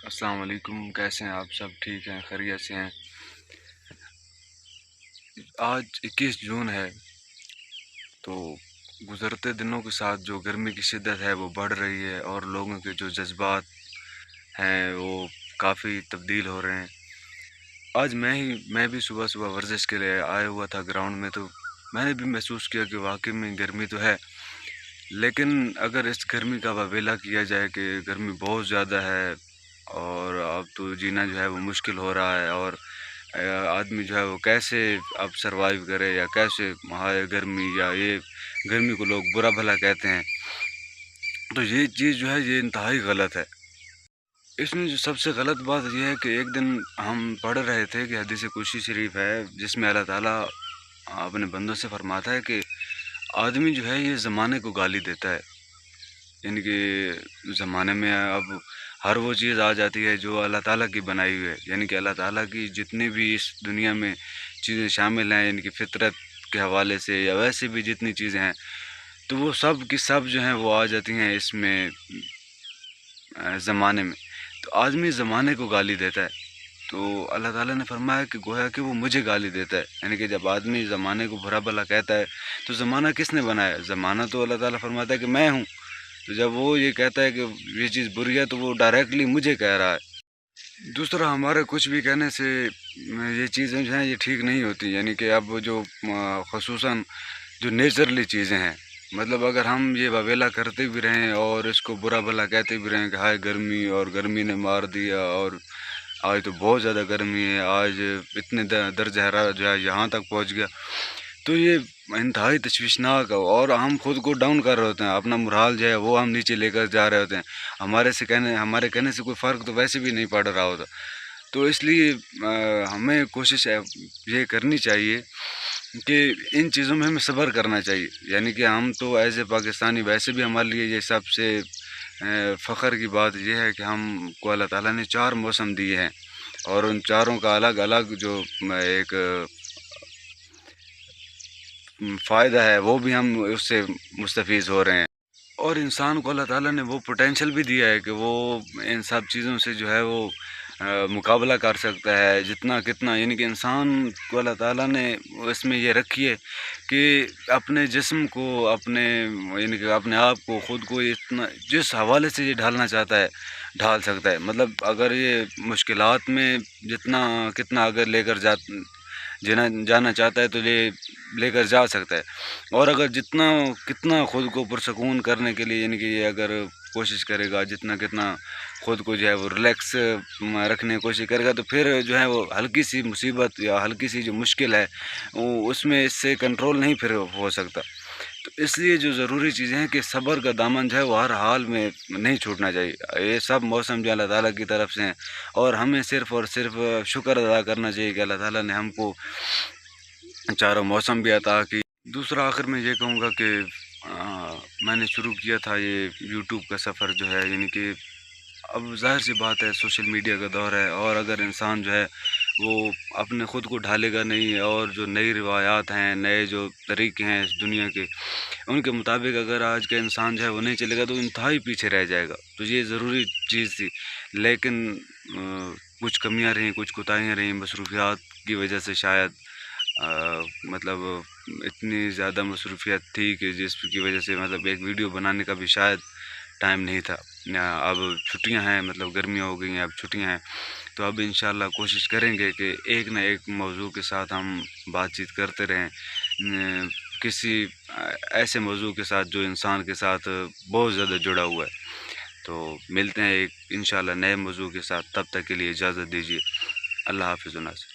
السلام علیکم، کیسے ہیں آپ؟ سب ٹھیک ہیں؟ خیریت سے ہیں؟ آج 21 جون ہے، تو گزرتے دنوں کے ساتھ جو گرمی کی شدت ہے وہ بڑھ رہی ہے، اور لوگوں کے جو جذبات ہیں وہ کافی تبدیل ہو رہے ہیں۔ آج میں بھی صبح صبح ورزش کے لیے آیا ہوا تھا گراؤنڈ میں، تو میں نے بھی محسوس کیا کہ واقعی میں گرمی تو ہے، لیکن اگر اس گرمی کا واویلا کیا جائے کہ گرمی بہت زیادہ ہے، اور اب تو جینا جو ہے وہ مشکل ہو رہا ہے، اور آدمی جو ہے وہ کیسے اب سروائیو کرے، یا کیسے ہائے گرمی، یا یہ گرمی کو لوگ برا بھلا کہتے ہیں، تو یہ چیز جو ہے یہ انتہائی غلط ہے۔ اس میں جو سب سے غلط بات یہ ہے کہ ایک دن ہم پڑھ رہے تھے کہ حدیث قدسی شریف ہے جس میں اللہ تعالیٰ اپنے بندوں سے فرماتا ہے کہ آدمی جو ہے یہ زمانے کو گالی دیتا ہے، یعنی کہ زمانے میں اب ہر وہ چیز آ جاتی ہے جو اللہ تعالیٰ کی بنائی ہوئی ہے، یعنی کہ اللہ تعالیٰ کی جتنی بھی اس دنیا میں چیزیں شامل ہیں، یعنی کہ فطرت کے حوالے سے یا ویسے بھی جتنی چیزیں ہیں، تو وہ سب کی سب جو ہیں وہ آ جاتی ہیں اس میں زمانے میں۔ تو آدمی زمانے کو گالی دیتا ہے، تو اللہ تعالیٰ نے فرمایا کہ گویا کہ وہ مجھے گالی دیتا ہے، یعنی کہ جب آدمی زمانے کو برا بھلا کہتا ہے تو زمانہ کس نے بنایا؟ زمانہ تو اللہ تعالیٰ فرماتا ہے کہ میں ہوں، تو جب وہ یہ کہتا ہے کہ یہ چیز بری ہے تو وہ ڈائریکٹلی مجھے کہہ رہا ہے۔ دوسرا، ہمارے کچھ بھی کہنے سے یہ چیزیں جو ہیں یہ ٹھیک نہیں ہوتی، یعنی کہ اب جو خصوصاً جو نیچرلی چیزیں ہیں، مطلب اگر ہم یہ واویلا کرتے بھی رہیں اور اس کو برا بھلا کہتے بھی رہیں کہ ہائے گرمی، اور گرمی نے مار دیا، اور آج تو بہت زیادہ گرمی ہے، آج اتنے درجہ حرارت جو ہے یہاں تک پہنچ گیا، تو یہ انتہائی تشویشناک ہے، اور ہم خود کو ڈاؤن کر رہے ہوتے ہیں، اپنا مرحال جو ہے وہ ہم نیچے لے کر جا رہے ہوتے ہیں، ہمارے کہنے سے کوئی فرق تو ویسے بھی نہیں پڑ رہا ہوتا۔ تو اس لیے ہمیں کوشش یہ کرنی چاہیے کہ ان چیزوں میں ہمیں صبر کرنا چاہیے، یعنی کہ ہم تو ایز اے پاکستانی ویسے بھی ہمارے لیے یہ سب سے فخر کی بات یہ ہے کہ ہم کو اللہ تعالیٰ نے 4 موسم دیے ہیں، اور ان چاروں کا الگ الگ جو ایک فائدہ ہے وہ بھی ہم اس سے مستفیض ہو رہے ہیں، اور انسان کو اللہ تعالیٰ نے وہ پوٹینشیل بھی دیا ہے کہ وہ ان سب چیزوں سے جو ہے وہ مقابلہ کر سکتا ہے جتنا کتنا، یعنی کہ انسان کو اللہ تعالیٰ نے اس میں یہ رکھی ہے کہ اپنے جسم کو، اپنے یعنی کہ اپنے آپ کو، خود کو اتنا جس حوالے سے یہ ڈھالنا چاہتا ہے ڈھال سکتا ہے، مطلب اگر یہ مشکلات میں جتنا کتنا اگر لے کر جانا چاہتا ہے تو یہ لے کر جا سکتا ہے، اور اگر جتنا کتنا خود کو پرسکون کرنے کے لیے، یعنی کہ یہ اگر کوشش کرے گا جتنا کتنا خود کو جو ہے وہ ریلیکس رکھنے کی کوشش کرے گا، تو پھر جو ہے وہ ہلکی سی مصیبت یا ہلکی سی جو مشکل ہے اس میں اس سے کنٹرول نہیں پھر ہو سکتا۔ تو اس لیے جو ضروری چیزیں ہیں کہ صبر کا دامن جو ہے وہ ہر حال میں نہیں چھوٹنا چاہیے، یہ سب موسم جو اللہ تعالیٰ کی طرف سے ہیں، اور ہمیں صرف اور صرف شکر ادا کرنا چاہیے کہ اللہ تعالیٰ نے ہم کو 4 موسم بھی عطا کی۔ دوسرا، آخر میں یہ کہوں گا کہ میں نے شروع کیا تھا یہ یوٹیوب کا سفر جو ہے، یعنی کہ اب ظاہر سی بات ہے سوشل میڈیا کا دور ہے، اور اگر انسان جو ہے وہ اپنے خود کو ڈھالے گا نہیں، اور جو نئی روایات ہیں، نئے جو طریقے ہیں اس دنیا کے، ان کے مطابق اگر آج کا انسان جو ہے وہ نہیں چلے گا تو انتہائی پیچھے رہ جائے گا، تو یہ ضروری چیز تھی، لیکن کچھ کمیاں رہیں، کچھ کوتاہیاں رہیں، مصروفیات کی وجہ سے شاید مطلب اتنی زیادہ مصروفیت تھی کہ جس کی وجہ سے مطلب ایک ویڈیو بنانے کا بھی شاید ٹائم نہیں تھا۔ اب چھٹیاں ہیں، مطلب گرمیاں ہو گئی ہیں، اب چھٹیاں ہیں، تو اب انشاءاللہ کوشش کریں گے کہ ایک نہ ایک موضوع کے ساتھ ہم بات چیت کرتے رہیں، کسی ایسے موضوع کے ساتھ جو انسان کے ساتھ بہت زیادہ جڑا ہوا ہے۔ تو ملتے ہیں ایک انشاءاللہ نئے موضوع کے ساتھ، تب تک کے لیے اجازت دیجیے۔ اللہ حافظ الناس۔